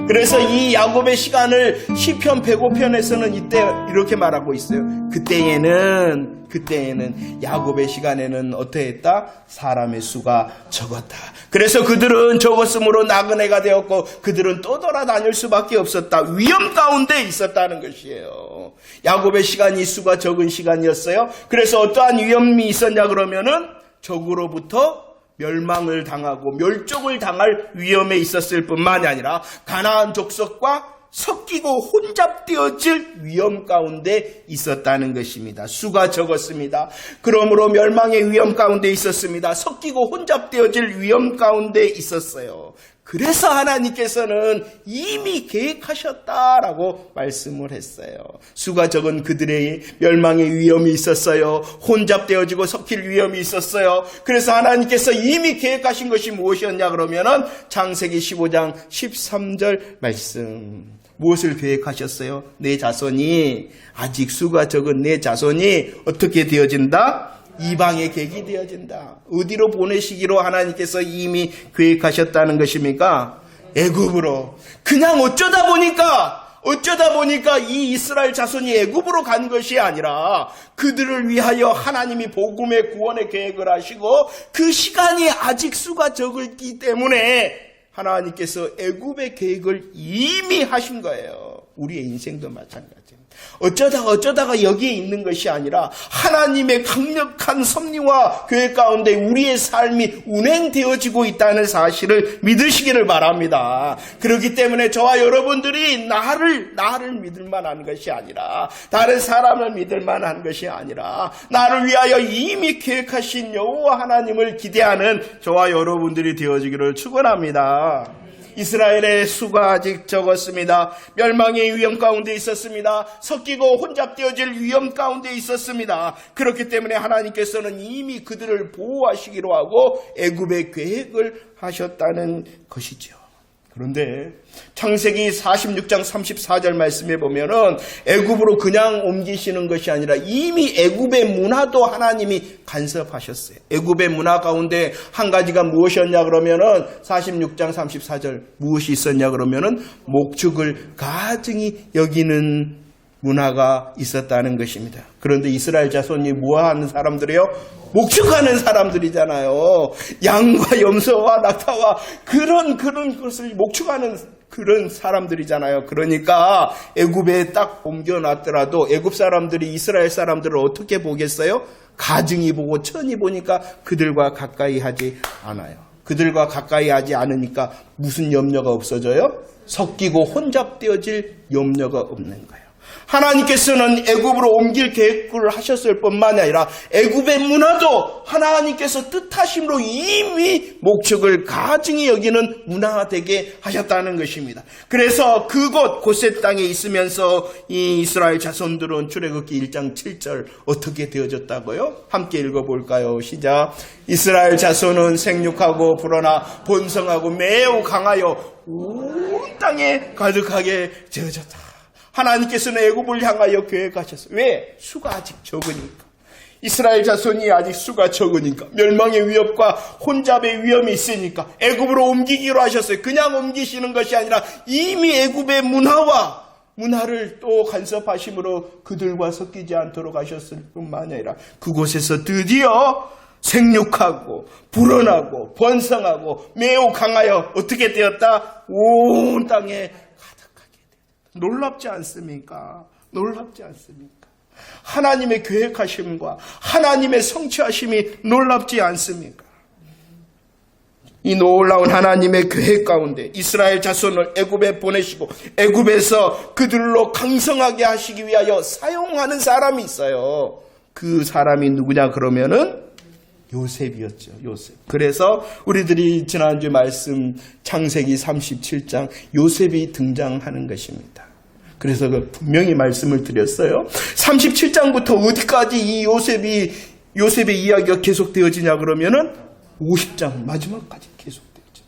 그래서 이 야곱의 시간을 시편 105편에서는 이때 이렇게 말하고 있어요. 그때에는 야곱의 시간에는 어떠했다? 사람의 수가 적었다. 그래서 그들은 적었으므로 나그네가 되었고 그들은 또 돌아다닐 수밖에 없었다. 위험 가운데 있었다는 것이에요. 야곱의 시간이 수가 적은 시간이었어요. 그래서 어떠한 위험이 있었냐 그러면은 적으로부터 멸망을 당하고 멸종을 당할 위험에 있었을 뿐만이 아니라 가나안 족속과 섞이고 혼잡되어질 위험 가운데 있었다는 것입니다. 수가 적었습니다. 그러므로 멸망의 위험 가운데 있었습니다. 섞이고 혼잡되어질 위험 가운데 있었어요. 그래서 하나님께서는 이미 계획하셨다라고 말씀을 했어요. 수가 적은 그들의 멸망의 위험이 있었어요. 혼잡되어지고 섞일 위험이 있었어요. 그래서 하나님께서 이미 계획하신 것이 무엇이었냐 그러면은 창세기 15장 13절 말씀. 무엇을 계획하셨어요? 내 자손이 아직 수가 적은 내 자손이 어떻게 되어진다? 이방의 객이 되어진다. 어디로 보내시기로 하나님께서 이미 계획하셨다는 것입니까? 애굽으로. 그냥 어쩌다 보니까 이 이스라엘 자손이 애굽으로 간 것이 아니라 그들을 위하여 하나님이 복음의 구원의 계획을 하시고 그 시간이 아직 수가 적었기 때문에 하나님께서 애굽의 계획을 이미 하신 거예요. 우리의 인생도 마찬가지입니다. 어쩌다가 여기에 있는 것이 아니라 하나님의 강력한 섭리와 계획 가운데 우리의 삶이 운행되어지고 있다는 사실을 믿으시기를 바랍니다. 그렇기 때문에 저와 여러분들이 나를 믿을 만한 것이 아니라 다른 사람을 믿을 만한 것이 아니라 나를 위하여 이미 계획하신 여호와 하나님을 기대하는 저와 여러분들이 되어지기를 축원합니다. 이스라엘의 수가 아직 적었습니다. 멸망의 위험 가운데 있었습니다. 섞이고 혼잡되어질 위험 가운데 있었습니다. 그렇기 때문에 하나님께서는 이미 그들을 보호하시기로 하고 애굽의 계획을 하셨다는 것이죠. 그런데 창세기 46장 34절 말씀에 보면은 애굽으로 그냥 옮기시는 것이 아니라 이미 애굽의 문화도 하나님이 간섭하셨어요. 애굽의 문화 가운데 한 가지가 무엇이었냐 그러면은 46장 34절 무엇이 있었냐 그러면은 목축을 가증히 여기는 문화가 있었다는 것입니다. 그런데 이스라엘 자손이 뭐하는 사람들이요? 목축하는 사람들이잖아요. 양과 염소와 낙타와 그런 것을 목축하는 그런 사람들이잖아요. 그러니까 애굽에 딱 옮겨놨더라도 애굽 사람들이 이스라엘 사람들을 어떻게 보겠어요? 가증히 보고 천히 보니까 그들과 가까이 하지 않아요. 그들과 가까이 하지 않으니까 무슨 염려가 없어져요? 섞이고 혼잡되어질 염려가 없는 거예요. 하나님께서는 애굽으로 옮길 계획을 하셨을 뿐만 아니라 애굽의 문화도 하나님께서 뜻하심으로 이미 목축을 가증히 여기는 문화가 되게 하셨다는 것입니다. 그래서 그곳 고셋 땅에 있으면서 이 이스라엘 자손들은 출애굽기 1장 7절 어떻게 되어졌다고요? 함께 읽어볼까요? 시작. 이스라엘 자손은 생육하고 불어나 번성하고 매우 강하여 온 땅에 가득하게 되어졌다. 하나님께서는 애굽을 향하여 계획하셨어요. 왜? 수가 아직 적으니까. 이스라엘 자손이 아직 수가 적으니까. 멸망의 위협과 혼잡의 위험이 있으니까 애굽으로 옮기기로 하셨어요. 그냥 옮기시는 것이 아니라 이미 애굽의 문화를 또 간섭하심으로 그들과 섞이지 않도록 하셨을 뿐만 아니라 그곳에서 드디어 생육하고 불어나고 번성하고 매우 강하여 어떻게 되었다? 온 땅에 놀랍지 않습니까? 놀랍지 않습니까? 하나님의 계획하심과 하나님의 성취하심이 놀랍지 않습니까? 이 놀라운 하나님의 계획 가운데 이스라엘 자손을 애굽에 보내시고 애굽에서 그들로 강성하게 하시기 위하여 사용하는 사람이 있어요. 그 사람이 누구냐 그러면은 요셉이었죠. 요셉. 그래서 우리들이 지난주 말씀 창세기 37장 요셉이 등장하는 것입니다. 그래서 분명히 말씀을 드렸어요. 37장부터 어디까지 이 요셉의 이야기가 계속되어지냐 그러면은 50장 마지막까지 계속되어집니다.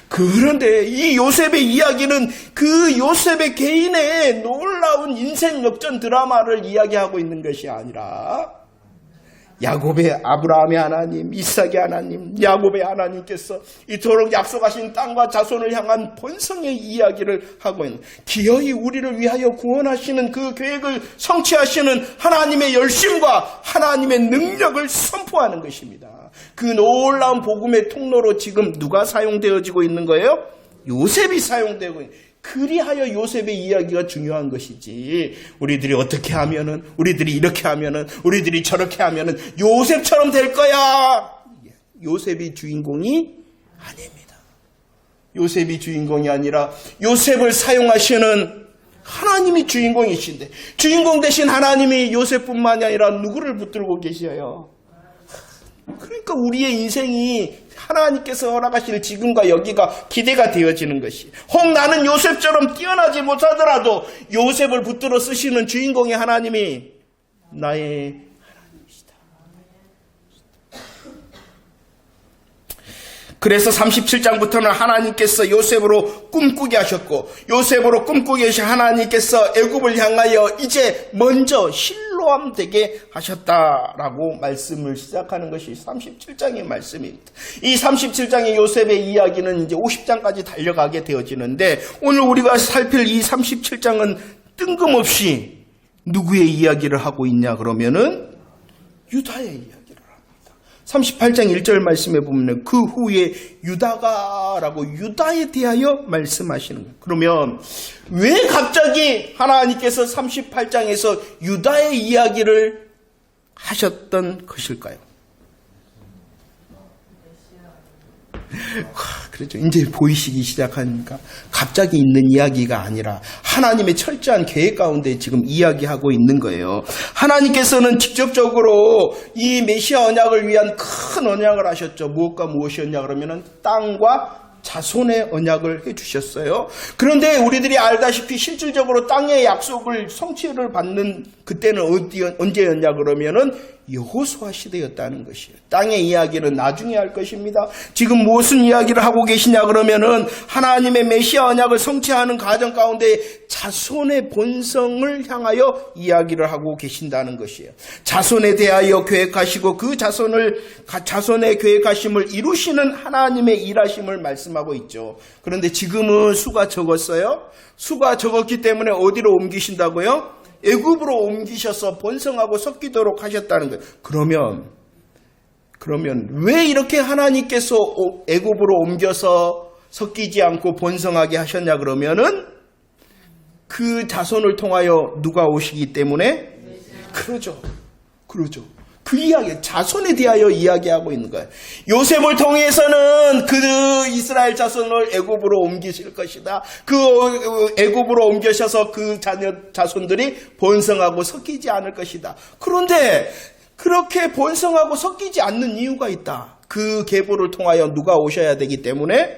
그런데 이 요셉의 이야기는 그 요셉의 개인의 놀라운 인생 역전 드라마를 이야기하고 있는 것이 아니라 야곱의 아브라함의 하나님, 이삭의 하나님, 야곱의 하나님께서 이토록 약속하신 땅과 자손을 향한 번성의 이야기를 하고 있는, 기어이 우리를 위하여 구원하시는 그 계획을 성취하시는 하나님의 열심과 하나님의 능력을 선포하는 것입니다. 그 놀라운 복음의 통로로 지금 누가 사용되어지고 있는 거예요? 요셉이 사용되고 있는 거예요. 그리하여 요셉의 이야기가 중요한 것이지, 우리들이 어떻게 하면은, 우리들이 이렇게 하면은, 우리들이 저렇게 하면은 요셉처럼 될 거야. 요셉이 주인공이 아닙니다. 요셉이 주인공이 아니라 요셉을 사용하시는 하나님이 주인공이신데, 주인공 대신 하나님이 요셉뿐만이 아니라 누구를 붙들고 계셔요? 그러니까 우리의 인생이 하나님께서 허락하실 지금과 여기가 기대가 되어지는 것이, 혹 나는 요셉처럼 뛰어나지 못하더라도 요셉을 붙들어 쓰시는 주인공의 하나님이 나의 하나님이시다. 그래서 37장부터는 하나님께서 요셉으로 꿈꾸게 하셨고, 요셉으로 꿈꾸게 하신 하나님께서 애굽을 향하여 이제 먼저 실로암 되게 하셨다라고 말씀을 시작하는 것이 37장의 말씀입니다. 이 37장의 요셉의 이야기는 이제 50장까지 달려가게 되어지는데, 오늘 우리가 살필 이 37장은 뜬금없이 누구의 이야기를 하고 있냐 그러면은 유다의 이야기. 38장 1절 말씀에 보면 그 후에 유다가라고 유다에 대하여 말씀하시는 거예요. 그러면 왜 갑자기 하나님께서 38장에서 유다의 이야기를 하셨던 것일까요? 그렇죠. 이제 보이시기 시작하니까 갑자기 있는 이야기가 아니라 하나님의 철저한 계획 가운데 지금 이야기하고 있는 거예요. 하나님께서는 직접적으로 이 메시아 언약을 위한 큰 언약을 하셨죠. 무엇과 무엇이었냐 그러면은 땅과 자손의 언약을 해주셨어요. 그런데 우리들이 알다시피 실질적으로 땅의 약속을 성취를 받는 그때는 언제였냐 그러면은 여호수아 시대였다는 것이에요. 땅의 이야기는 나중에 할 것입니다. 지금 무슨 이야기를 하고 계시냐 그러면은 하나님의 메시아 언약을 성취하는 과정 가운데 자손의 본성을 향하여 이야기를 하고 계신다는 것이에요. 자손에 대하여 계획하시고 그 자손의 계획하심을 이루시는 하나님의 일하심을 말씀하고 있죠. 그런데 지금은 수가 적었어요. 수가 적었기 때문에 어디로 옮기신다고요? 애굽으로 옮기셔서 번성하고 섞이도록 하셨다는 거예요. 그러면 왜 이렇게 하나님께서 애굽으로 옮겨서 섞이지 않고 번성하게 하셨냐 그러면은 그 자손을 통하여 누가 오시기 때문에? 그러죠. 그 이야기, 자손에 대하여 이야기하고 있는 거예요. 요셉을 통해서는 그 이스라엘 자손을 애굽으로 옮기실 것이다. 그 애굽으로 옮겨셔서 그 자손들이 번성하고 섞이지 않을 것이다. 그런데 그렇게 번성하고 섞이지 않는 이유가 있다. 그 계보를 통하여 누가 오셔야 되기 때문에?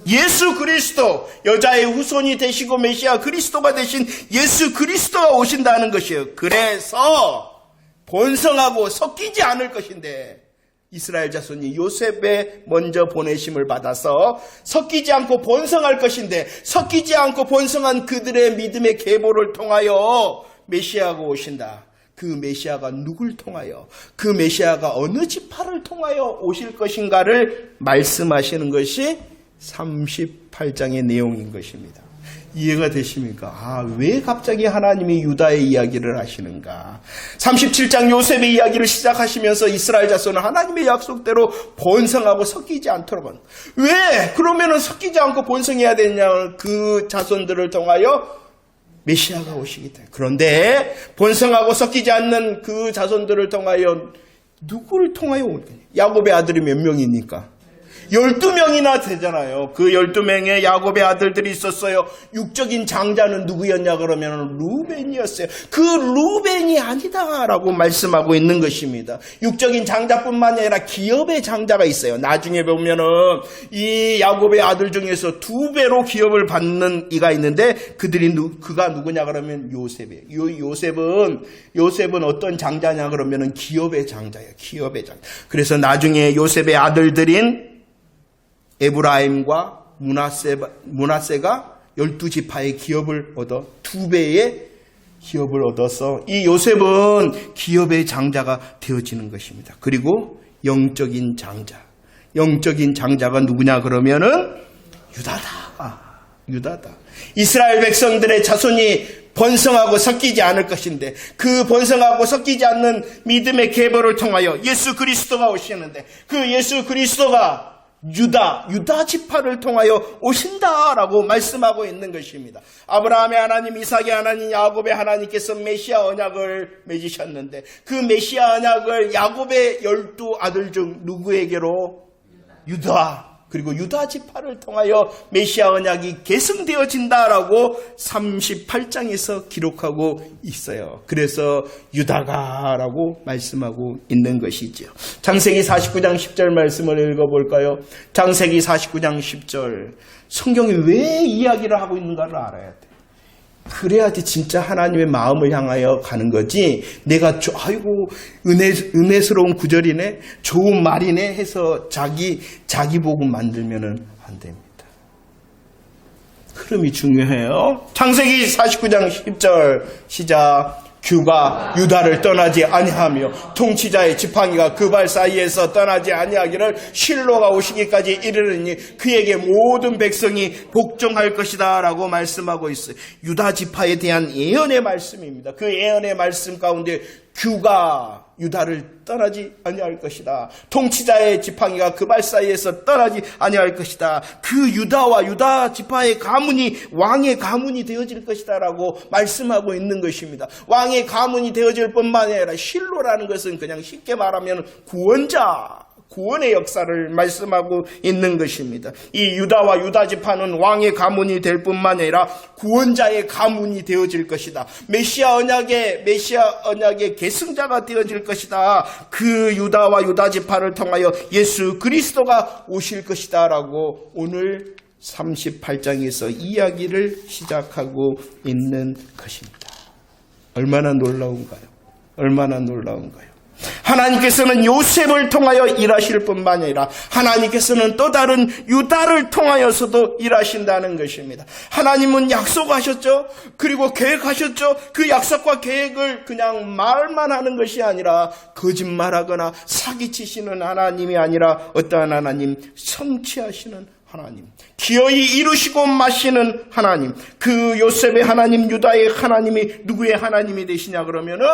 예수 그리스도, 여자의 후손이 되시고 메시아 그리스도가 되신 예수 그리스도가 오신다는 것이에요. 그래서 번성하고 섞이지 않을 것인데, 이스라엘 자손이 요셉의 먼저 보내심을 받아서 섞이지 않고 번성할 것인데, 섞이지 않고 번성한 그들의 믿음의 계보를 통하여 메시아가 오신다. 그 메시아가 누굴 통하여, 그 메시아가 어느 지파를 통하여 오실 것인가를 말씀하시는 것이 38장의 내용인 것입니다. 이해가 되십니까? 왜 갑자기 하나님이 유다의 이야기를 하시는가? 37장 요셉의 이야기를 시작하시면서 이스라엘 자손은 하나님의 약속대로 번성하고 섞이지 않도록 합니다. 왜? 그러면은 섞이지 않고 번성해야 되냐? 그 자손들을 통하여 메시아가 오시기 때문에. 그런데 번성하고 섞이지 않는 그 자손들을 통하여 누구를 통하여 올 거냐? 야곱의 아들이 몇 명이니까? 12명이나 되잖아요. 그 12명의 야곱의 아들들이 있었어요. 육적인 장자는 누구였냐 그러면 루벤이었어요. 그 루벤이 아니다라고 말씀하고 있는 것입니다. 육적인 장자뿐만 아니라 기업의 장자가 있어요. 나중에 보면은 이 야곱의 아들 중에서 2배로 기업을 받는 이가 있는데 그가 누구냐 그러면 요셉이에요. 요셉은 어떤 장자냐 그러면은 기업의 장자예요. 기업의 장자. 그래서 나중에 요셉의 아들들인 에브라임과 므낫세가 12지파의 기업을 얻어 2배의 기업을 얻어서 이 요셉은 기업의 장자가 되어지는 것입니다. 그리고 영적인 장자. 영적인 장자가 누구냐 그러면은 유다다. 유다다. 이스라엘 백성들의 자손이 번성하고 섞이지 않을 것인데 그 번성하고 섞이지 않는 믿음의 계보를 통하여 예수 그리스도가 오시는데 그 예수 그리스도가 유다 지파를 통하여 오신다라고 말씀하고 있는 것입니다. 아브라함의 하나님, 이삭의 하나님, 야곱의 하나님께서 메시아 언약을 맺으셨는데 그 메시아 언약을 야곱의 12 아들 중 누구에게로? 유다. 그리고 유다 지파를 통하여 메시아 언약이 계승되어진다라고 38장에서 기록하고 있어요. 그래서 유다가라고 말씀하고 있는 것이죠. 창세기 49장 10절 말씀을 읽어볼까요? 창세기 49장 10절. 성경이 왜 이야기를 하고 있는가를 알아야 돼. 그래야지 진짜 하나님의 마음을 향하여 가는 거지. 내가 아이고 은혜스러운 구절이네, 좋은 말이네 해서 자기 복음 만들면은 안 됩니다. 흐름이 중요해요. 창세기 49장 10절 시작. 규가 유다를 떠나지 아니하며 통치자의 지팡이가 그 발 사이에서 떠나지 아니하기를 실로가 오시기까지 이르르니 그에게 모든 백성이 복종할 것이다 라고 말씀하고 있어요. 유다 지파에 대한 예언의 말씀입니다. 그 예언의 말씀 가운데 규가 유다를 떠나지 아니할 것이다. 통치자의 지팡이가 그 발 사이에서 떠나지 아니할 것이다. 그 유다와 유다 지파의 가문이 왕의 가문이 되어질 것이다 라고 말씀하고 있는 것입니다. 왕의 가문이 되어질 뿐만 아니라 실로라는 것은 그냥 쉽게 말하면 구원의 역사를 말씀하고 있는 것입니다. 이 유다와 유다 지파는 왕의 가문이 될 뿐만 아니라 구원자의 가문이 되어질 것이다. 메시아 언약의 계승자가 되어질 것이다. 그 유다와 유다 지파를 통하여 예수 그리스도가 오실 것이다 라고 오늘 38장에서 이야기를 시작하고 있는 것입니다. 얼마나 놀라운가요? 얼마나 놀라운가요? 하나님께서는 요셉을 통하여 일하실 뿐만 아니라 하나님께서는 또 다른 유다를 통하여서도 일하신다는 것입니다. 하나님은 약속하셨죠. 그리고 계획하셨죠. 그 약속과 계획을 그냥 말만 하는 것이 아니라 거짓말하거나 사기치시는 하나님이 아니라 어떠한 하나님? 성취하시는 하나님, 기어이 이루시고 마시는 하나님. 그 요셉의 하나님, 유다의 하나님이 누구의 하나님이 되시냐 그러면은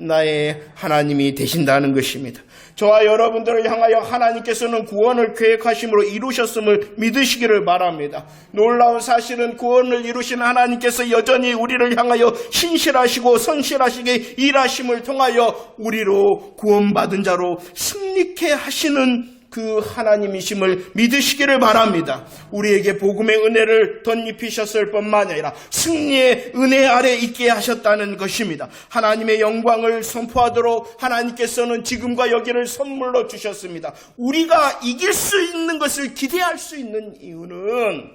나의 하나님이 되신다는 것입니다. 저와 여러분들을 향하여 하나님께서는 구원을 계획하심으로 이루셨음을 믿으시기를 바랍니다. 놀라운 사실은 구원을 이루신 하나님께서 여전히 우리를 향하여 신실하시고 성실하시게 일하심을 통하여 우리로 구원받은 자로 승리케 하시는 그 하나님이심을 믿으시기를 바랍니다. 우리에게 복음의 은혜를 덧입히셨을 뿐만 아니라 승리의 은혜 아래 있게 하셨다는 것입니다. 하나님의 영광을 선포하도록 하나님께서는 지금과 여기를 선물로 주셨습니다. 우리가 이길 수 있는 것을 기대할 수 있는 이유는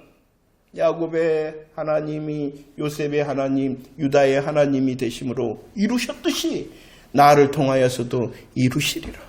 야곱의 하나님이 요셉의 하나님, 유다의 하나님이 되심으로 이루셨듯이 나를 통하여서도 이루시리라.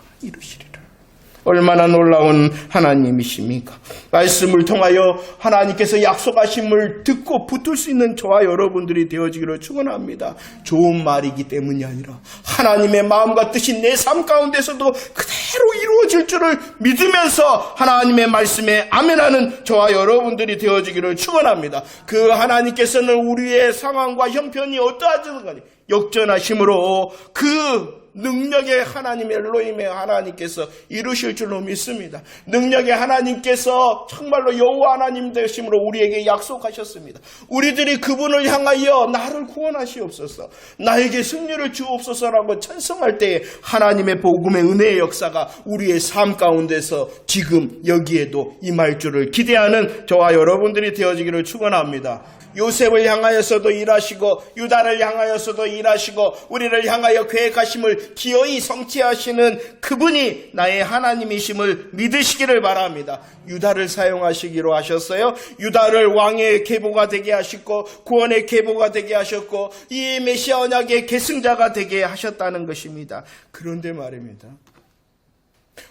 얼마나 놀라운 하나님이십니까? 말씀을 통하여 하나님께서 약속하심을 듣고 붙을 수 있는 저와 여러분들이 되어지기를 축원합니다. 좋은 말이기 때문이 아니라 하나님의 마음과 뜻이 내 삶 가운데서도 그대로 이루어질 줄을 믿으면서 하나님의 말씀에 아멘하는 저와 여러분들이 되어지기를 축원합니다. 그 하나님께서는 우리의 상황과 형편이 어떠하든 간에 역전하심으로 그 능력의 하나님 엘로힘의 하나님께서 이루실 줄로 믿습니다. 능력의 하나님께서 정말로 여호와 하나님 되심으로 우리에게 약속하셨습니다. 우리들이 그분을 향하여 나를 구원하시옵소서, 나에게 승리를 주옵소서라고 찬송할 때에 하나님의 복음의 은혜의 역사가 우리의 삶 가운데서 지금 여기에도 임할 줄을 기대하는 저와 여러분들이 되어지기를 축원합니다. 요셉을 향하여서도 일하시고 유다를 향하여서도 일하시고 우리를 향하여 계획하심을 기어이 성취하시는 그분이 나의 하나님이심을 믿으시기를 바랍니다. 유다를 사용하시기로 하셨어요. 유다를 왕의 계보가 되게 하시고 구원의 계보가 되게 하셨고 이 메시아 언약의 계승자가 되게 하셨다는 것입니다. 그런데 말입니다,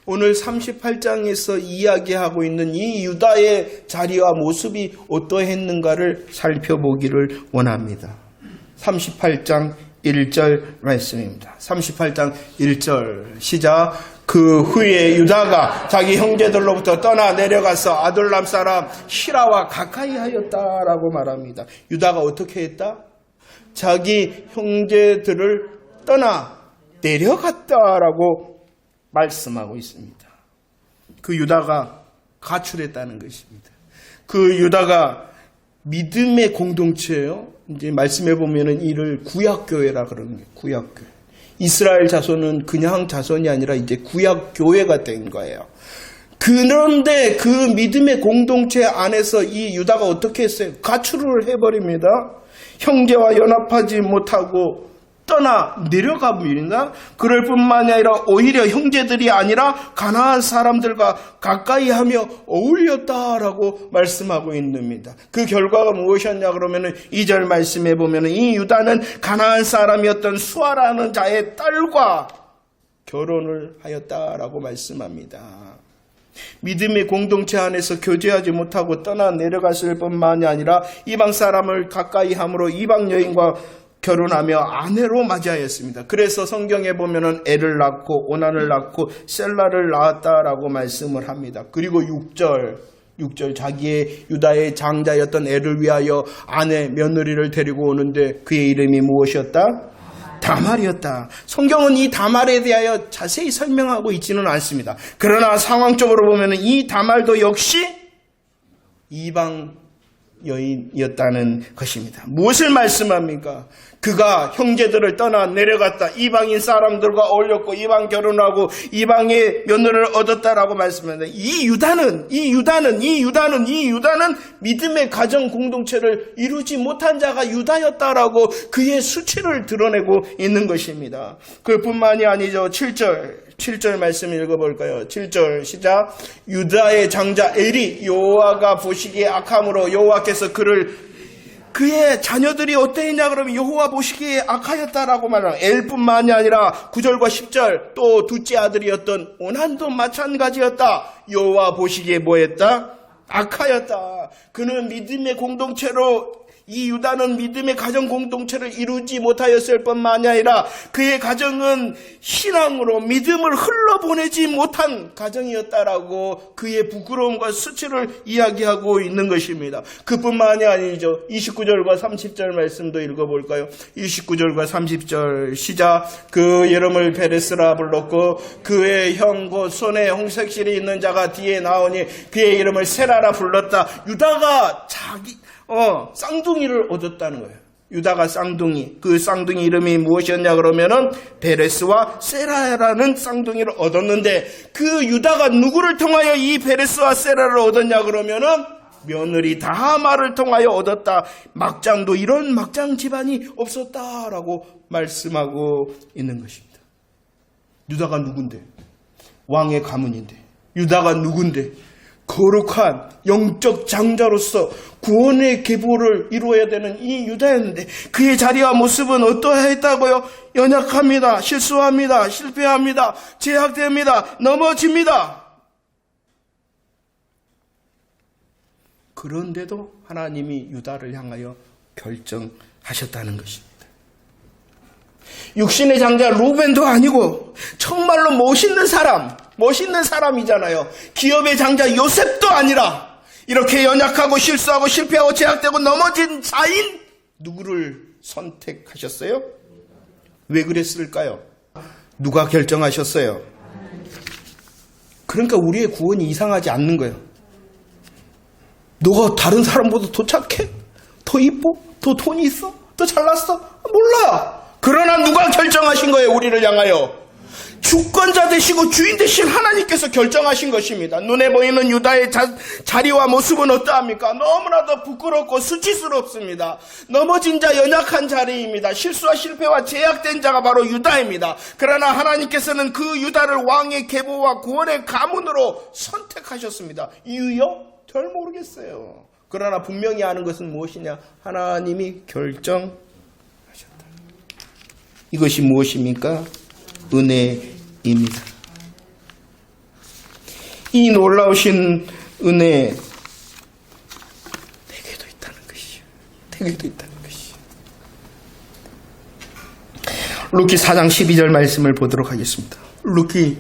오늘 38장에서 이야기하고 있는 이 유다의 자리와 모습이 어떠했는가를 살펴보기를 원합니다. 38장 1절 말씀입니다. 38장 1절 시작. 그 후에 유다가 자기 형제들로부터 떠나 내려가서 아둘람 사람 히라와 가까이 하였다라고 말합니다. 유다가 어떻게 했다? 자기 형제들을 떠나 내려갔다라고 말씀하고 있습니다. 그 유다가 가출했다는 것입니다. 그 유다가 믿음의 공동체예요. 이제 말씀해 보면은 이를 구약교회라 그러는 거예요. 구약교회. 이스라엘 자손은 그냥 자손이 아니라 이제 구약교회가 된 거예요. 그런데 그 믿음의 공동체 안에서 이 유다가 어떻게 했어요? 가출을 해버립니다. 형제와 연합하지 못하고 떠나 내려가 버린다. 그럴 뿐만이 아니라 오히려 형제들이 아니라 가나안 사람들과 가까이 하며 어울렸다라고 말씀하고 있습니다. 그 결과가 무엇이었냐 그러면은 2절 말씀해 보면은 이 유다는 가나안 사람이었던 수아라는 자의 딸과 결혼을 하였다라고 말씀합니다. 믿음의 공동체 안에서 교제하지 못하고 떠나 내려갔을 뿐만이 아니라 이방 사람을 가까이 함으로 이방 여인과 결혼하며 아내로 맞이하였습니다. 그래서 성경에 보면은 애를 낳고 오난을 낳고 셀라를 낳았다라고 말씀을 합니다. 그리고 6절 자기의 유다의 장자였던 애를 위하여 아내 며느리를 데리고 오는데 그의 이름이 무엇이었다? 다말이었다. 성경은 이 다말에 대하여 자세히 설명하고 있지는 않습니다. 그러나 상황적으로 보면은 이 다말도 역시 이방 여인이었다는 것입니다. 무엇을 말씀합니까? 그가 형제들을 떠나 내려갔다. 이방인 사람들과 어울렸고 이방 결혼하고 이방의 며느리를 얻었다라고 말씀합니다. 이 유다는 믿음의 가정 공동체를 이루지 못한 자가 유다였다라고 그의 수치를 드러내고 있는 것입니다. 그뿐만이 아니죠. 7절 말씀 읽어볼까요? 7절 시작. 유다의 장자 엘이 여호와가 보시기에 악함으로 여호와께서 그의 자녀들이 어떠했냐 그러면 여호와 보시기에 악하였다라고 말합니다. 엘뿐만이 아니라 9절과 10절 또 둘째 아들이었던 오난도 마찬가지였다. 여호와 보시기에 뭐했다? 악하였다. 그는 믿음의 공동체로 이 유다는 믿음의 가정 공동체를 이루지 못하였을 뿐만이 아니라 그의 가정은 신앙으로 믿음을 흘러보내지 못한 가정이었다라고 그의 부끄러움과 수치를 이야기하고 있는 것입니다. 그뿐만이 아니죠. 29절과 30절 말씀도 읽어볼까요? 29절과 30절 시작. 그 이름을 베레스라 불렀고 그의 형 곧 손에 홍색실이 있는 자가 뒤에 나오니 그의 이름을 세라라 불렀다. 유다가 쌍둥이를 얻었다는 거예요. 유다가 쌍둥이. 그 쌍둥이 이름이 무엇이었냐 그러면은 베레스와 세라라는 쌍둥이를 얻었는데 그 유다가 누구를 통하여 이 베레스와 세라를 얻었냐 그러면은 며느리 다말을 통하여 얻었다. 막장도 이런 막장 집안이 없었다라고 말씀하고 있는 것입니다. 유다가 누군데? 왕의 가문인데. 유다가 누군데? 거룩한 영적 장자로서 구원의 계보를 이루어야 되는 이 유다였는데 그의 자리와 모습은 어떠했다고요? 연약합니다. 실수합니다. 실패합니다. 제약됩니다. 넘어집니다. 그런데도 하나님이 유다를 향하여 결정하셨다는 것입니다. 육신의 장자 루벤도 아니고 정말로 멋있는 사람이잖아요. 기업의 장자 요셉도 아니라 이렇게 연약하고 실수하고 실패하고 제약되고 넘어진 자인 누구를 선택하셨어요? 왜 그랬을까요? 누가 결정하셨어요? 그러니까 우리의 구원이 이상하지 않는 거예요. 너가 다른 사람보다 더 착해? 더 이뻐? 더 돈이 있어? 더 잘났어? 몰라. 그러나 누가 결정하신 거예요? 우리를 향하여. 주권자 되시고 주인 되신 하나님께서 결정하신 것입니다. 눈에 보이는 유다의 자리와 모습은 어떠합니까? 너무나도 부끄럽고 수치스럽습니다. 넘어진 자, 연약한 자리입니다. 실수와 실패와 제약된 자가 바로 유다입니다. 그러나 하나님께서는 그 유다를 왕의 계보와 구원의 가문으로 선택하셨습니다. 이유요? 잘 모르겠어요. 그러나 분명히 아는 것은 무엇이냐? 하나님이 결정하셨다. 이것이 무엇입니까? 은혜입니다. 이 놀라우신 은혜 내게도 있다는 것이요. 내게도 있다는 것이요. 루키 4장 12절 말씀을 보도록 하겠습니다. 루키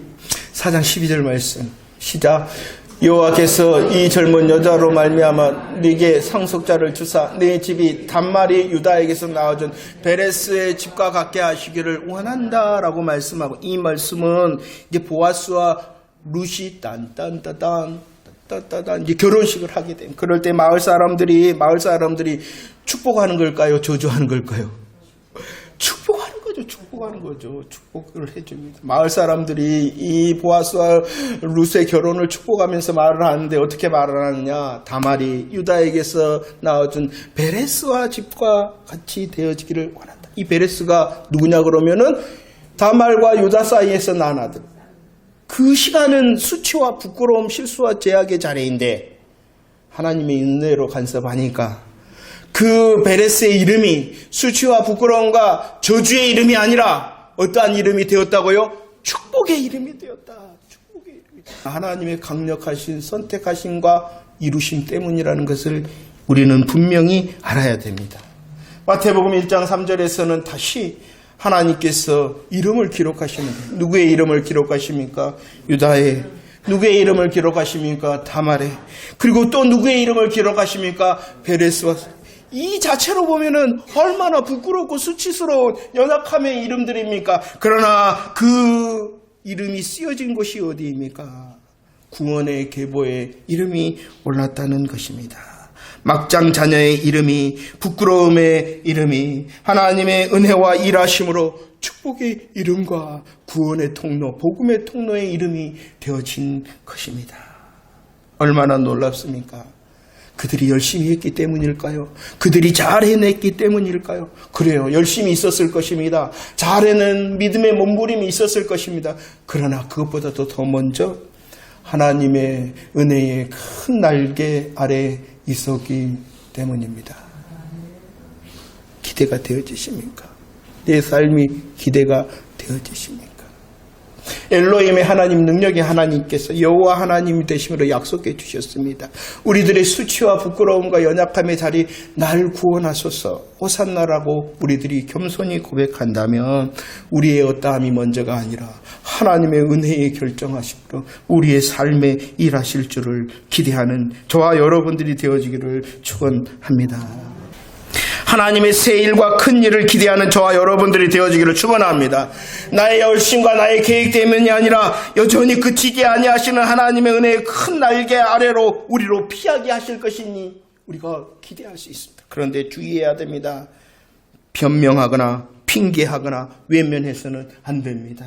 4장 12절 말씀 시작. 여호와께서 이 젊은 여자로 말미암아 네게 상속자를 주사 네 집이 단말이 유다에게서 나와준 베레스의 집과 같게 하시기를 원한다라고 말씀하고, 이 말씀은 이제 보아스와 룻이 딴딴따단 이제 결혼식을 하게 됩니다. 그럴 때 마을 사람들이 축복하는 걸까요? 저주하는 걸까요? 축복하는 거죠. 축복을 해줍니다. 마을 사람들이 이 보아스와 룻의 결혼을 축복하면서 말을 하는데 어떻게 말을 하느냐? 다말이 유다에게서 나와준 베레스와 집과 같이 되어지기를 원한다. 이 베레스가 누구냐 그러면은 다말과 유다 사이에서 난 아들. 그 시간은 수치와 부끄러움, 실수와 제약의 자리인데 하나님의 은혜로 간섭하니까 그 베레스의 이름이 수치와 부끄러움과 저주의 이름이 아니라 어떠한 이름이 되었다고요? 축복의 이름이 되었다. 축복의 이름이 되었다. 하나님의 강력하신 선택하심과 이루심 때문이라는 것을 우리는 분명히 알아야 됩니다. 마태복음 1장 3절에서는 다시 하나님께서 이름을 기록하십니다. 누구의 이름을 기록하십니까? 유다의. 누구의 이름을 기록하십니까? 다말의. 그리고 또 누구의 이름을 기록하십니까? 베레스와. 이 자체로 보면은 얼마나 부끄럽고 수치스러운 연약함의 이름들입니까? 그러나 그 이름이 쓰여진 곳이 어디입니까? 구원의 계보에 이름이 올랐다는 것입니다. 막장 자녀의 이름이, 부끄러움의 이름이 하나님의 은혜와 일하심으로 축복의 이름과 구원의 통로, 복음의 통로의 이름이 되어진 것입니다. 얼마나 놀랍습니까? 그들이 열심히 했기 때문일까요? 그들이 잘 해냈기 때문일까요? 그래요. 열심히 있었을 것입니다. 잘 해낸 믿음의 몸부림이 있었을 것입니다. 그러나 그것보다도 더 먼저 하나님의 은혜의 큰 날개 아래 있었기 때문입니다. 기대가 되어지십니까? 내 삶이 기대가 되어지십니까? 엘로힘의 하나님, 능력의 하나님께서 여호와 하나님이 되심으로 약속해 주셨습니다. 우리들의 수치와 부끄러움과 연약함의 자리 날 구원하소서 호산나라고 우리들이 겸손히 고백한다면 우리의 어떠함이 먼저가 아니라 하나님의 은혜에 결정하심으로 우리의 삶에 일하실 줄을 기대하는 저와 여러분들이 되어지기를 축원합니다. 하나님의 새 일과 큰 일을 기대하는 저와 여러분들이 되어지기를 축원합니다. 나의 열심과 나의 계획 때문이 아니라 여전히 그치지 아니하시는 하나님의 은혜의 큰 날개 아래로 우리로 피하게 하실 것이니 우리가 기대할 수 있습니다. 그런데 주의해야 됩니다. 변명하거나 핑계하거나 외면해서는 안 됩니다.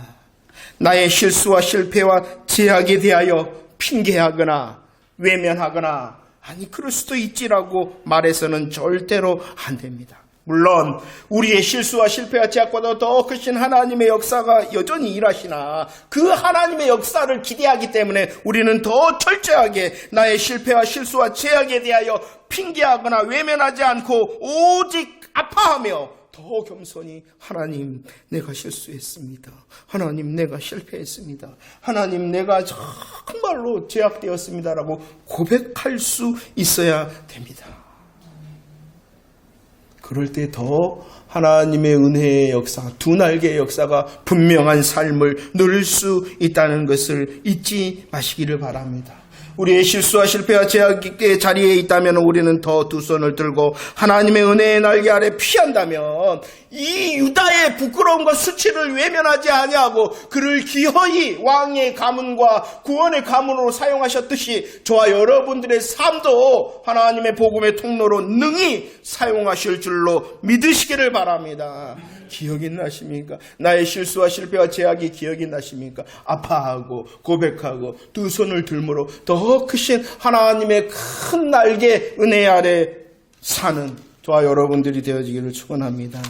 나의 실수와 실패와 제약에 대하여 핑계하거나 외면하거나 아니 그럴 수도 있지라고 말해서는 절대로 안 됩니다. 물론 우리의 실수와 실패와 제약보다 더 크신 하나님의 역사가 여전히 일하시나 그 하나님의 역사를 기대하기 때문에 우리는 더 철저하게 나의 실패와 실수와 제약에 대하여 핑계하거나 외면하지 않고 오직 아파하며 더 겸손히 하나님 내가 실수했습니다. 하나님 내가 실패했습니다. 하나님 내가 정말로 제약되었습니다라고 고백할 수 있어야 됩니다. 그럴 때 더 하나님의 은혜의 역사, 두 날개의 역사가 분명한 삶을 누릴 수 있다는 것을 잊지 마시기를 바랍니다. 우리의 실수와 실패와 제약의 자리에 있다면 우리는 더 두 손을 들고 하나님의 은혜의 날개 아래 피한다면 이 유다의 부끄러움과 수치를 외면하지 아니하고 그를 기어이 왕의 가문과 구원의 가문으로 사용하셨듯이 저와 여러분들의 삶도 하나님의 복음의 통로로 능히 사용하실 줄로 믿으시기를 바랍니다. 기억이 나십니까? 나의 실수와 실패와 제약이 기억이 나십니까? 아파하고 고백하고 두 손을 들므로 더 크신 하나님의 큰 날개 은혜 아래 사는 저와 여러분들이 되어지기를 축원합니다.